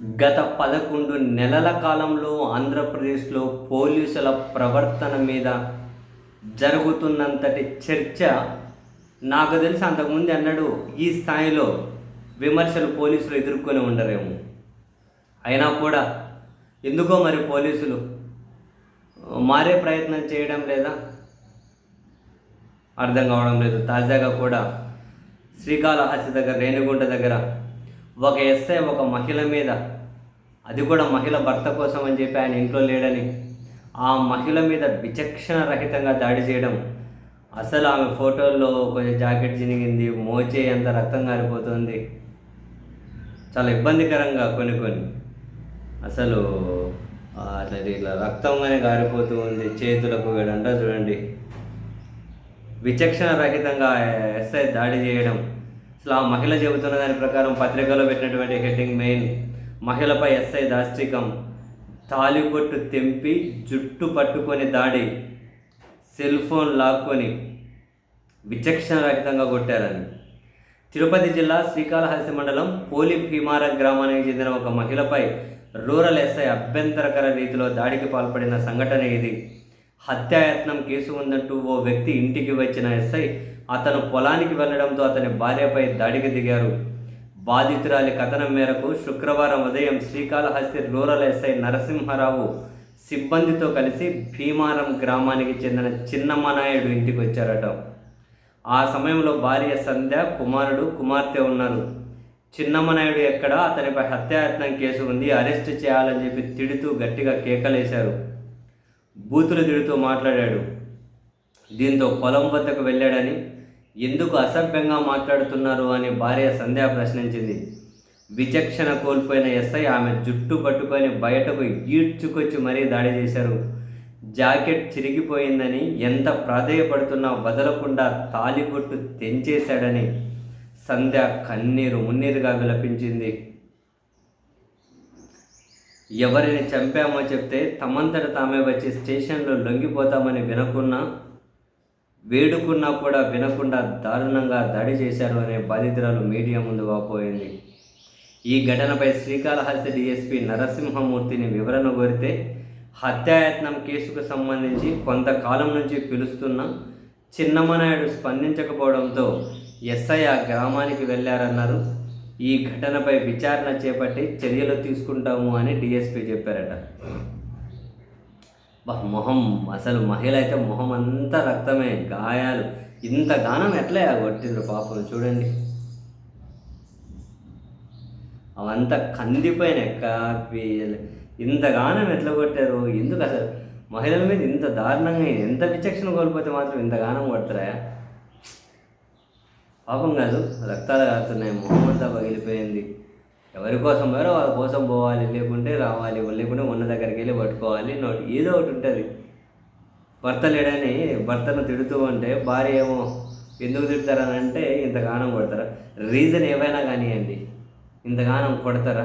గత 11 నెలల కాలంలో ఆంధ్రప్రదేశ్లో పోలీసుల ప్రవర్తన మీద జరుగుతున్నంతటి చర్చ నాకు తెలిసి అంతకుముందు అన్నాడు ఈ స్థాయిలో విమర్శలు పోలీసులు ఎదుర్కొని ఉండరేమో. అయినా కూడా ఎందుకో మరి పోలీసులు మారే ప్రయత్నం చేయడం లేదా అర్థం కావడం లేదు. తాజాగా కూడా శ్రీకాళహస్తి దగ్గర రేణిగుంట దగ్గర ఒక ఎస్ఐ ఒక మహిళ మీద, అది కూడా మహిళ భర్త కోసం అని చెప్పి ఆయన ఇంట్లో లేడని ఆ మహిళ మీద విచక్షణ రహితంగా దాడి చేయడం, అసలు ఆమె ఫోటోల్లో కొంచెం జాకెట్ చినిగింది, మోచే అంత రక్తం కారిపోతుంది, చాలా ఇబ్బందికరంగా కొన్ని అసలు అట్లా ఇట్లా రక్తంగానే కారిపోతూ ఉంది చేతులకు. వీడంట చూడండి, విచక్షణ రహితంగా ఎస్ఐ దాడి చేయడం. అసలు ఆ మహిళ చెబుతున్న దాని ప్రకారం పత్రికలో పెట్టినటువంటి హెడ్డింగ్ మెయిన్, మహిళపై ఎస్ఐ దాష్టికం, తాలిబొట్టు తెంపి జుట్టు పట్టుకొని దాడి, సెల్ ఫోన్ లాక్కొని విచక్షణ రహితంగా కొట్టారని. తిరుపతి జిల్లా శ్రీకాళహస్తి మండలం పోలి భీమార గ్రామానికి చెందిన ఒక మహిళపై రూరల్ ఎస్ఐ అభ్యంతరకర రీతిలో దాడికి పాల్పడిన సంఘటన ఇది. హత్యాయత్నం కేసు ఉందంటూ ఓ వ్యక్తి ఇంటికి వచ్చిన ఎస్ఐ అతను పొలానికి వెళ్లడంతో అతని భార్యపై దాడికి దిగారు. బాధితురాలి కథనం మేరకు శుక్రవారం ఉదయం శ్రీకాళహస్తి రూరల్ ఎస్ఐ నరసింహారావు సిబ్బందితో కలిసి భీమారం గ్రామానికి చెందిన చిన్నమ్మనాయుడు ఇంటికి వచ్చారట. ఆ సమయంలో భార్య సంధ్య, కుమారుడు, కుమార్తె ఉన్నారు. చిన్నమ్మనాయుడు ఎక్కడ, అతనిపై హత్యాయత్నం కేసు ఉంది, అరెస్ట్ చేయాలని చెప్పి తిడుతూ గట్టిగా కేకలేశారు. బూతులు తిడుతూ మాట్లాడాడు. దీంతో పొలం వద్దకు వెళ్ళాడని, ఎందుకు అసభ్యంగా మాట్లాడుతున్నారు అని భార్య సంధ్య ప్రశ్నించింది. విచక్షణ కోల్పోయిన ఎస్ఐ ఆమె జుట్టు పట్టుకొని బయటకు ఈడ్చుకొచ్చి మరీ దాడి చేశారు. జాకెట్ చిరిగిపోయిందని ఎంత ప్రాధేయపడుతున్నా వదలకుండా తాలిబొట్టు తెంచేశాడని సంధ్య కన్నీరు మున్నీరుగా విలపించింది. ఎవరిని చంపామో చెప్తే తమంతట తామే వచ్చి స్టేషన్లో లొంగిపోతామని వేడుకున్నా కూడా వినకుండా దారుణంగా దాడి చేశారు అనే బాధితురాలు మీడియా ముందు వాపోయింది. ఈ ఘటనపై శ్రీకాళహస్తి డీఎస్పీ నరసింహమూర్తిని వివరణ కోరితే హత్యాయత్నం కేసుకు సంబంధించి కొంతకాలం నుంచి పిలుస్తున్న చిన్నమ్మనాయుడు స్పందించకపోవడంతో ఎస్ఐ ఆ గ్రామానికి వెళ్ళారన్నారు. ఈ ఘటనపై విచారణ చేపట్టి చర్యలు తీసుకుంటాము అని డీఎస్పీ చెప్పారట. మొహం అసలు మహిళ అయితే మొహం అంతా రక్తమే, గాయాలు, ఇంత గానం ఎట్లా కొట్టిండ్రు పాపం చూడండి. అవంతా కందిపోయినాయి కాపీ, ఇంత గానం ఎట్లా కొట్టారు, ఎందుకు అసలు మహిళల మీద ఇంత దారుణంగా ఎంత విచక్షణ కోల్పోతే మాత్రం ఇంత గానం కొడతారా? పాపం కాదు, రక్తాలు కారుతున్నాయి, మొహం అంతా పగిలిపోయింది. ఎవరి కోసం పోయారో వాళ్ళ కోసం పోవాలి, లేకుంటే రావాలి, లేకుంటే ఉన్న దగ్గరికి వెళ్ళి పట్టుకోవాలి, ఏదో ఒకటి ఉంటుంది. భర్త లేడని భర్తను తిడుతూ ఉంటే భార్య ఏమో ఎందుకు తిడతారని అంటే ఇంతగానం కొడతారా? రీజన్ ఏవైనా కానివ్వండి, ఇంతగానం కొడతారా?